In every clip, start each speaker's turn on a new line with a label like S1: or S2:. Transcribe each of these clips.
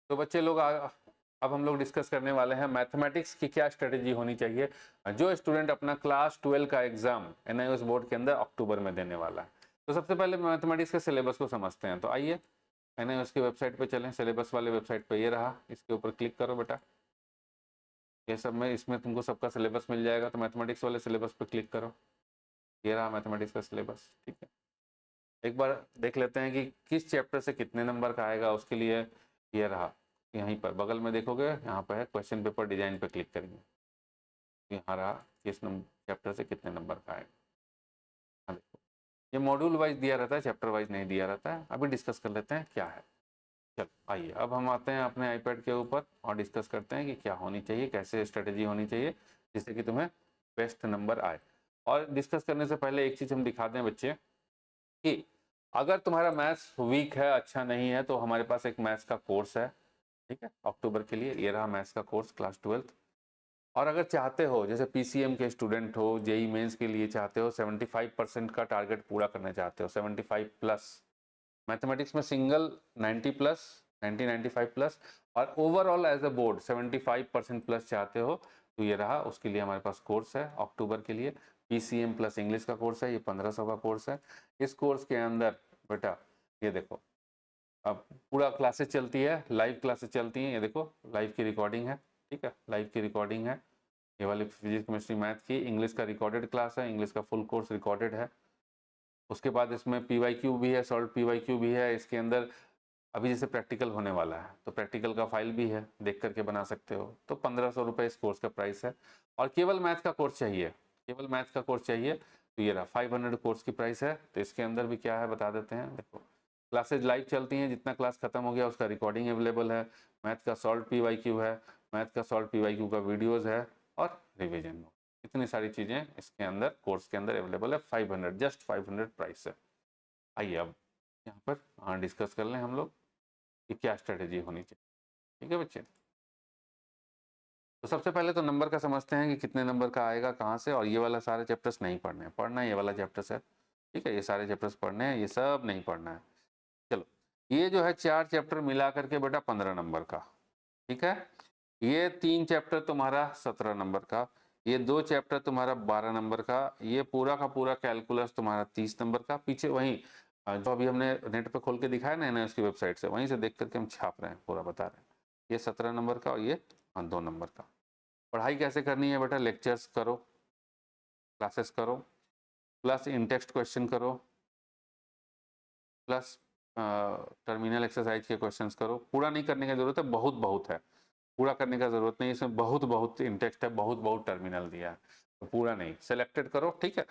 S1: तो बच्चे लोग अब हम लोग डिस्कस करने वाले हैं मैथमेटिक्स की क्या स्ट्रेटेजी होनी चाहिए जो स्टूडेंट अपना क्लास 12 का एग्जाम एनआईओएस बोर्ड के अंदर अक्टूबर में देने वाला है। तो सबसे पहले मैथमेटिक्स के सिलेबस को समझते हैं। तो आइए एनआईओएस की वेबसाइट पे चलें। सिलेबस वाले वेबसाइट पे ये रहा, इसके ऊपर क्लिक करो बेटा। ये सब में इसमें तुमको सबका सिलेबस मिल जाएगा। तो मैथमेटिक्स वाले सिलेबस पे क्लिक करो। ये रहा मैथमेटिक्स का सिलेबस, ठीक है। एक बार देख लेते हैं कि किस चैप्टर से कितने नंबर का आएगा। उसके लिए ये रहा, यहीं पर बगल में देखोगे, यहाँ पर है क्वेश्चन पेपर डिजाइन पे क्लिक करेंगे। यहाँ रहा किस चैप्टर से कितने नंबर का आएगा। हाँ देखो, ये मॉड्यूल वाइज दिया रहता है, चैप्टर वाइज नहीं दिया रहता है। अभी डिस्कस कर लेते हैं क्या है। चलो आइए अब हम आते हैं अपने आईपैड के ऊपर और डिस्कस करते हैं कि क्या होनी चाहिए, कैसे स्ट्रेटेजी होनी चाहिए जिससे कि तुम्हें बेस्ट नंबर आए। और डिस्कस करने से पहले एक चीज़ हम दिखा दें बच्चे कि अगर तुम्हारा मैथ्स वीक है, अच्छा नहीं है, तो हमारे पास एक मैथ्स का कोर्स है, ठीक है, अक्टूबर के लिए। ये रहा मैथ्स का कोर्स क्लास 12। और अगर चाहते हो, जैसे पीसीएम के स्टूडेंट हो, जेई मेंस के लिए चाहते हो, 75% का टारगेट पूरा करना चाहते हो, 75 प्लस मैथमेटिक्स में, सिंगल 90 प्लस, 95 प्लस, और overall as a board 75% plus चाहते हो, तो ये रहा, उसके लिए हमारे पास कोर्स है अक्टूबर के लिए। पीसीएम प्लस इंग्लिश का कोर्स है, ये 1500 का कोर्स है। इस कोर्स के अंदर बेटा ये देखो, अब पूरा क्लासेस चलती है, लाइव क्लासेस चलती हैं। ये देखो लाइव की रिकॉर्डिंग है, ठीक है, लाइव की रिकॉर्डिंग है। ये वाली फिजिक्स केमिस्ट्री मैथ की, इंग्लिश का रिकॉर्डेड क्लास है, इंग्लिश का फुल कोर्स रिकॉर्डेड है। उसके बाद इसमें पीवाईक्यू भी है, सॉल्व पीवाईक्यू भी है इसके अंदर। अभी जैसे प्रैक्टिकल होने वाला है तो प्रैक्टिकल का फाइल भी है, देख करके बना सकते हो। तो 1500 रुपये इस कोर्स का प्राइस है। और केवल मैथ का कोर्स चाहिए, केवल मैथ का कोर्स चाहिए, तो ये रहा 500 कोर्स की प्राइस है। तो इसके अंदर भी क्या है बता देते हैं। देखो क्लासेज लाइव चलती हैं, जितना क्लास खत्म हो गया उसका रिकॉर्डिंग अवेलेबल है। मैथ का सॉल्व पीवाईक्यू है, मैथ का सॉल्व पीवाईक्यू का वीडियोज़ है, और रिविजन। इतनी सारी चीज़ें इसके अंदर कोर्स के अंदर अवेलेबल है। 500, जस्ट 500 प्राइस है। आइए अब यहाँ पर डिस्कस कर लें हम लोग कि क्या स्ट्रेटेजी होनी चाहिए, ठीक है बच्चे। तो सबसे पहले तो नंबर का समझते हैं कि कितने नंबर का आएगा, कहाँ से। और ये वाला सारे चैप्टर्स नहीं पढ़ने हैं, पढ़ना है ये वाला चैप्टर्स है, ठीक है, ये सारे चैप्टर्स पढ़ने हैं, ये सब नहीं पढ़ना है। चलो, ये जो है 4 चैप्टर मिला करके बेटा 15 नंबर का, ठीक है। ये 3 चैप्टर तुम्हारा 17 नंबर का, ये 2 चैप्टर तुम्हारा 12 नंबर का, ये पूरा का पूरा कैलकुलस तुम्हारा 30 नंबर का। पीछे वहीं जो अभी हमने नेट पे खोल के दिखाया ना उसकी वेबसाइट से, वहीं से देख करके हम छाप रहे हैं, पूरा बता रहे हैं। ये 17 नंबर का और ये 2 नंबर का। पढ़ाई कैसे करनी है बेटा, लेक्चर्स करो, क्लासेस करो, प्लस इन टेक्स्ट क्वेश्चन करो, प्लस टर्मिनल एक्सरसाइज के क्वेश्चंस करो। पूरा नहीं करने की जरूरत है, बहुत बहुत है, पूरा करने का जरूरत नहीं, इसमें बहुत बहुत इन टेक्स्ट है, बहुत बहुत टर्मिनल दिया है, तो पूरा नहीं, सेलेक्टेड करो, ठीक है।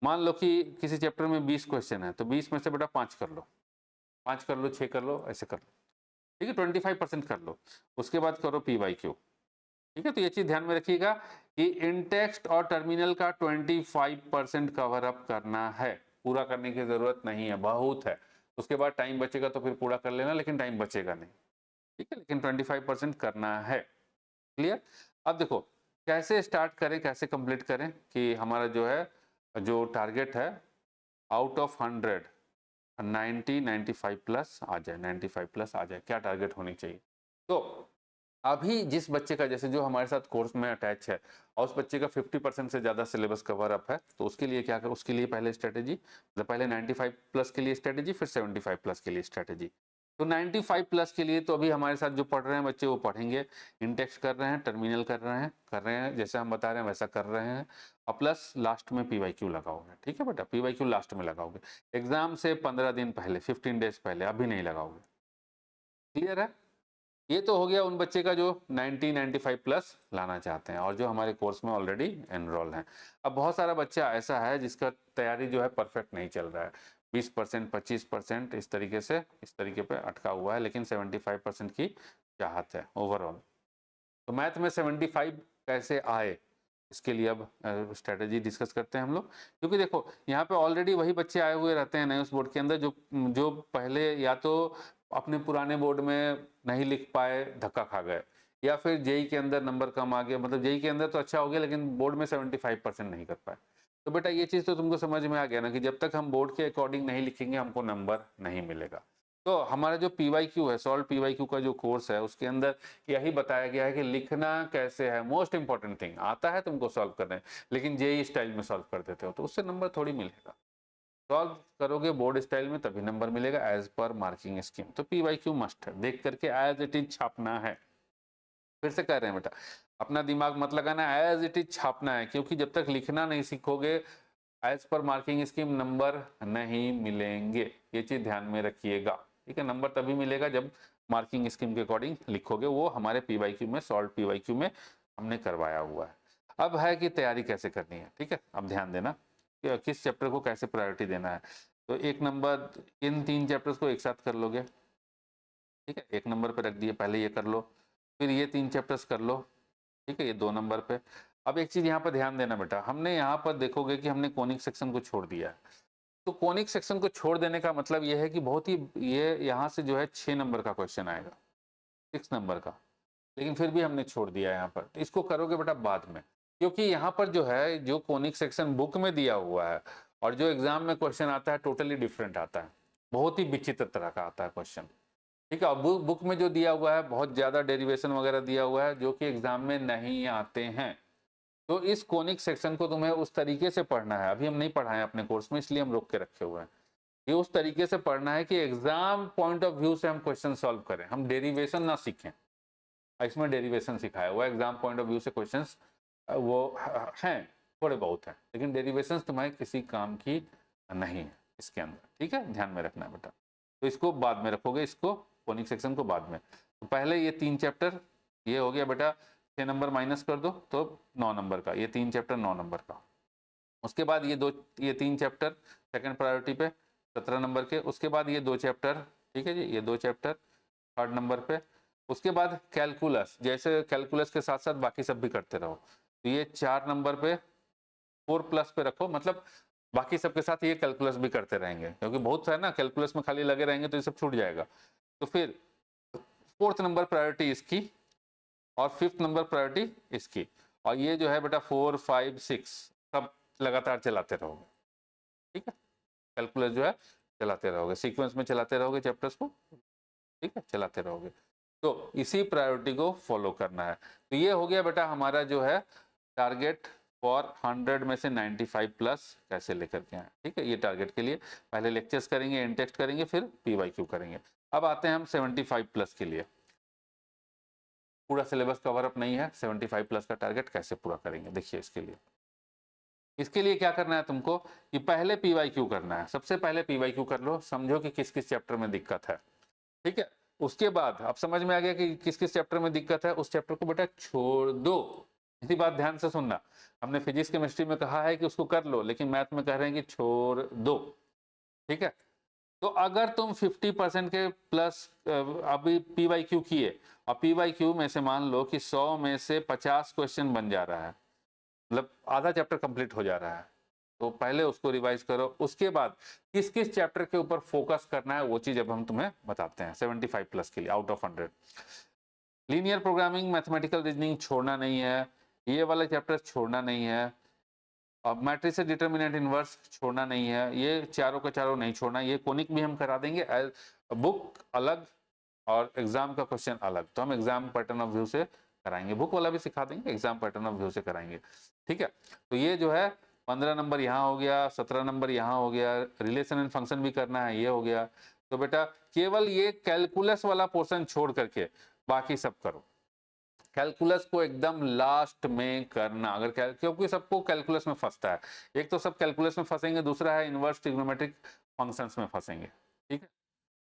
S1: मान लो कि किसी चैप्टर में 20 क्वेश्चन है, तो 20 में से बेटा 5 कर लो, 5 कर लो, 6 कर लो, ऐसे कर लो, ठीक है, 25% कर लो। उसके बाद करो पीवाईक्यू, ठीक है। तो ये चीज ध्यान में रखिएगा कि इन टेक्स्ट और टर्मिनल का 25% कवर अप करना है, पूरा करने की जरूरत नहीं है, बहुत है। उसके बाद टाइम बचेगा तो फिर पूरा कर लेना, लेकिन टाइम बचेगा नहीं, ठीक है, लेकिन 25% करना है। क्लियर। अब देखो कैसे स्टार्ट करें, कैसे कंप्लीट करें कि हमारा जो है, जो टारगेट है, आउट ऑफ 100 95 प्लस आ जाए, 95 प्लस आ जाए, क्या टारगेट होनी चाहिए। तो अभी जिस बच्चे का, जैसे जो हमारे साथ कोर्स में अटैच है और उस बच्चे का 50% से ज़्यादा सिलेबस कवर अप है, तो उसके लिए क्या करें, उसके लिए पहले स्ट्रेटेजी, मतलब पहले 95 प्लस के लिए स्ट्रेटेजी, फिर 75 प्लस के लिए स्ट्रेटेजी। तो 95 प्लस के लिए तो अभी हमारे साथ जो पढ़ रहे हैं बच्चे वो पढ़ेंगे, इंटेक्स्ट कर रहे हैं, टर्मिनल कर रहे हैं, जैसे हम बता रहे हैं वैसा कर रहे हैं, और प्लस लास्ट में पीवाईक्यू लगाओगे, ठीक है बेटा, पीवाईक्यू लास्ट में लगाओगे, एग्जाम से 15 दिन पहले, 15 डेज पहले, अभी नहीं लगाओगे। क्लियर है। ये तो हो गया उन बच्चे का जो 95 प्लस लाना चाहते हैं और जो हमारे कोर्स में ऑलरेडी एनरोल हैं। अब बहुत सारा बच्चा ऐसा है जिसका तैयारी जो है परफेक्ट नहीं चल रहा है, 20% 25% इस तरीके से, इस तरीके पे अटका हुआ है, लेकिन 75% की चाहत है ओवरऑल। तो मैथ में 75 कैसे आए, इसके लिए अब स्ट्रेटेजी डिस्कस करते हैं हम लोग। क्योंकि देखो यहाँ पे ऑलरेडी वही बच्चे आए हुए रहते हैं नए उस बोर्ड के अंदर, जो जो पहले या तो अपने पुराने बोर्ड में नहीं लिख पाए, धक्का खा गए, या फिर जेई के अंदर नंबर कम आ गया, मतलब जेई के अंदर तो अच्छा हो गया लेकिन बोर्ड में 75% नहीं कर पाए। तो बेटा ये चीज़ तो तुमको समझ में आ गया ना कि जब तक हम बोर्ड के अकॉर्डिंग नहीं लिखेंगे हमको नंबर नहीं मिलेगा। तो हमारा जो PYQ है, सॉल्व PYQ का जो कोर्स है, उसके अंदर यही बताया गया है कि लिखना कैसे है मोस्ट इंपॉर्टेंट थिंग। आता है तुमको सॉल्व करने, लेकिन जेई स्टाइल में सॉल्व कर देते हो तो उससे नंबर थोड़ी मिलेगा। सॉल्व करोगे बोर्ड स्टाइल में तभी नंबर मिलेगा एज पर मार्किंग स्कीम। तो PYQ मस्ट है, देख करके एज इट इज छापना है। फिर से कह रहे हैं बेटा, अपना दिमाग मत लगाना, एज इट इज छापना है, क्योंकि जब तक लिखना नहीं सीखोगे as per marking scheme number नहीं मिलेंगे। ये चीज ध्यान में रखिएगा, ठीक है। नंबर तभी मिलेगा जब मार्किंग स्कीम के अकॉर्डिंग लिखोगे, वो हमारे PYQ में, सॉल्व PYQ में हमने करवाया हुआ है। अब है कि तैयारी कैसे करनी है, ठीक है। अब ध्यान देना कि किस चैप्टर को कैसे प्रायोरिटी देना है। तो 1 नंबर, इन 3 चैप्टर्स को एक साथ कर लोगे, ठीक है। 1 नंबर पे रख दिए, पहले ये कर लो, फिर ये 3 चैप्टर्स कर लो, ठीक है, ये 2 नंबर पे। अब एक चीज यहाँ पर ध्यान देना बेटा, हमने यहाँ पर देखोगे कि हमने कोनिक सेक्शन को छोड़ दिया है। तो कोनिक सेक्शन को छोड़ देने का मतलब ये है कि बहुत ही, ये यहाँ से जो है 6 नंबर का क्वेश्चन आएगा, 6 नंबर का, लेकिन फिर भी हमने छोड़ दिया है यहाँ पर। इसको करोगे बेटा बाद में, क्योंकि यहाँ पर जो है, जो कोनिक सेक्शन बुक में दिया हुआ है और जो एग्जाम में क्वेश्चन आता है टोटली डिफरेंट आता है, बहुत ही विचित्र तरह का आता है क्वेश्चन, ठीक है। अब बुक में जो दिया हुआ है बहुत ज्यादा डेरिवेशन वगैरह दिया हुआ है जो कि एग्जाम में नहीं आते हैं। तो इस कोनिक सेक्शन को तुम्हें उस तरीके से पढ़ना है, अभी हम नहीं पढ़ाए अपने कोर्स में, इसलिए हम रोक के रखे हुए हैं। ये उस तरीके से पढ़ना है कि एग्जाम पॉइंट ऑफ व्यू से हम क्वेश्चन सॉल्व करें, हम डेरिवेशन ना सीखें। इसमें डेरिवेशन सिखाया हुआ है, एग्जाम पॉइंट ऑफ व्यू से क्वेश्चंस वो हैं, थोड़े बहुत हैं, लेकिन डेरिवेशन तुम्हारे किसी काम की नहीं है इसके अंदर, ठीक है। ध्यान में रखना है बेटा। तो इसको बाद में रखोगे, इसको कोनिक सेक्शन को बाद में। तो पहले ये 3 चैप्टर, ये हो गया बेटा, 6 नंबर माइनस कर दो तो 9 नंबर का, ये 3 चैप्टर 9 नंबर का। उसके बाद ये 3 चैप्टर सेकंड प्रायोरिटी पे 17 नंबर के। उसके बाद ये 2 चैप्टर, ठीक है जी, ये 2 चैप्टर 3rd नंबर पे। उसके बाद कैलकुलस, जैसे कैलकुलस के साथ साथ बाकी सब भी करते रहो, तो ये 4 नंबर पे 4+ पे रखो, मतलब बाकी सबके साथ ये कैलकुलस भी करते रहेंगे, क्योंकि बहुत है ना, कैलकुलस में खाली लगे रहेंगे तो ये सब छूट जाएगा। तो फिर 4th नंबर प्रायोरिटी इसकी और 5th नंबर प्रायोरिटी इसकी, और ये जो है बेटा 4, 5, 6 सब लगातार चलाते रहोगे, ठीक है। कैलकुलस जो है चलाते रहोगे, सीक्वेंस में चलाते रहोगे चैप्टर्स को, ठीक है, चलाते रहोगे। तो इसी प्रायोरिटी को फॉलो करना है। तो ये हो गया बेटा हमारा जो है टारगेट फॉर 100 में से 95+ कैसे लेकर के आए, ठीक है। ये टारगेट के लिए पहले लेक्चर्स करेंगे, इन टेक्स्ट करेंगे, फिर PYQ करेंगे। अब आते हैं हम 75+ के लिए। पूरा सिलेबस कवर अप नहीं है, 75+ का टारगेट कैसे पूरा करेंगे, देखिए इसके लिए क्या करना है तुमको कि पहले PYQ करना है। सबसे पहले PYQ कर लो, समझो कि किस किस चैप्टर में दिक्कत है, ठीक है। उसके बाद अब समझ में आ गया कि किस किस चैप्टर में दिक्कत है, उस चैप्टर को बेटा छोड़ दो। इसी बात ध्यान से सुनना, हमने फिजिक्स केमिस्ट्री में कहा है कि उसको कर लो, लेकिन मैथ में कह रहे हैं कि छोड़ दो, ठीक है। तो अगर तुम 50% के प्लस अभी PYQ किए और PYQ में से मान लो कि 100 में से 50 क्वेश्चन बन जा रहा है, मतलब आधा चैप्टर कंप्लीट हो जा रहा है, तो पहले उसको रिवाइज करो। उसके बाद किस किस चैप्टर के ऊपर फोकस करना है वो चीज अब हम तुम्हें बताते हैं 75+ के लिए out of 100। Linear programming, mathematical reasoning छोड़ना नहीं है, ये वाला चैप्टर छोड़ना नहीं है, अब मैट्रिक्स से डिटर्मिनेंट इनवर्स छोड़ना नहीं है, ये चारों का चारों नहीं छोड़ना। ये कोनिक भी हम करा देंगे, बुक अलग और एग्जाम का क्वेश्चन अलग, तो हम एग्जाम पैटर्न ऑफ व्यू से कराएंगे, बुक वाला भी सिखा देंगे, एग्जाम पैटर्न ऑफ व्यू से कराएंगे, ठीक है। तो ये जो है 15 नंबर यहाँ हो गया, 17 नंबर यहाँ हो गया, रिलेशन एंड फंक्शन भी करना है, ये हो गया। तो बेटा केवल ये कैलकुलस वाला पोर्शन छोड़ करके बाकी सब करो। कैलकुलस को एकदम लास्ट में करना, अगर क्योंकि सबको कैलकुलस में फंसता है, एक तो सब कैलकुलस में फंसेंगे, दूसरा है इनवर्स ट्रिग्नोमेट्रिक फंक्शंस में फंसेंगे, ठीक है।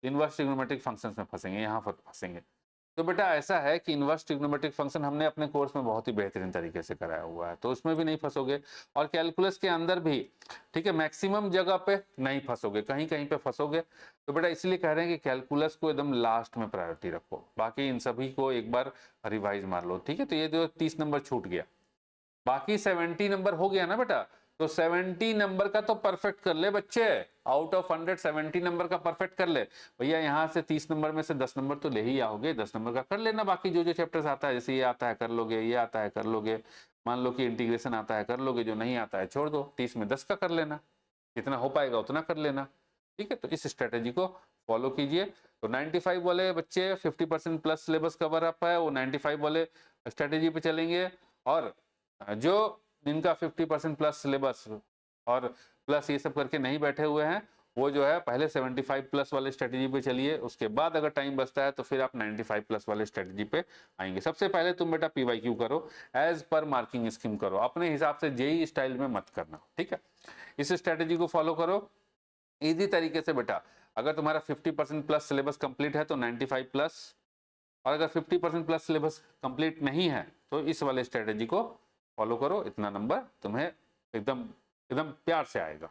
S1: इनवर्स ट्रिग्नोमेट्रिक फंक्शंस में फंसेंगे, यहाँ पर फंसेंगे। तो बेटा ऐसा है कि इनवर्स ट्रिग्नोमेट्रिक फंक्शन हमने अपने कोर्स में बहुत ही बेहतरीन तरीके से कराया हुआ है, तो उसमें भी नहीं फंसोगे, और कैलकुलस के अंदर भी, ठीक है, मैक्सिमम जगह पे नहीं फंसोगे, कहीं कहीं पे फंसोगे। तो बेटा इसलिए कह रहे हैं कि कैलकुलस को एकदम लास्ट में प्रायोरिटी रखो, बाकी इन सभी को एक बार रिवाइज मार लो, ठीक है। तो ये जो 30 नंबर छूट गया, बाकी 70 नंबर हो गया ना बेटा, तो 70 नंबर का तो परफेक्ट कर ले बच्चे, आउट ऑफ 100 70 नंबर का परफेक्ट कर ले भैया। यहाँ से 30 नंबर में से 10 नंबर तो ले ही आओगे, 10 नंबर का कर लेना, बाकी जो जो चैप्टर्स आता है, जैसे ये आता है कर लोगे, ये आता है कर लोगे, मान लो कि इंटीग्रेशन आता है कर लोगे, जो नहीं आता है छोड़ दो, 30 में 10 का कर लेना, जितना हो पाएगा उतना कर लेना, ठीक है। तो इस स्ट्रेटेजी को फॉलो कीजिए। तो 95 वाले बच्चे 50% प्लस सिलेबस कवर अप है, वो 95 वाले स्ट्रेटेजी पे चलेंगे, और जो जिनका 50% प्लस सिलेबस और प्लस ये सब करके नहीं बैठे हुए हैं, वो जो है पहले 75 प्लस वाले स्ट्रेटेजी पे चलिए, उसके बाद अगर टाइम बचता है तो फिर आप 95 प्लस वाले स्ट्रेटेजी पे आएंगे। सबसे पहले तुम बेटा पीवाईक्यू करो, एज पर मार्किंग स्कीम करो, अपने हिसाब से जेई स्टाइल में मत करना, ठीक है। इस स्ट्रेटेजी को फॉलो करो इजी तरीके से बेटा। अगर तुम्हारा 50% प्लस सिलेबस कंप्लीट है तो 95 प्लस, और अगर 50% प्लस सिलेबस कंप्लीट नहीं है तो इस वाले स्ट्रेटेजी को फॉलो करो, इतना नंबर तुम्हें एकदम एकदम प्यार से आएगा।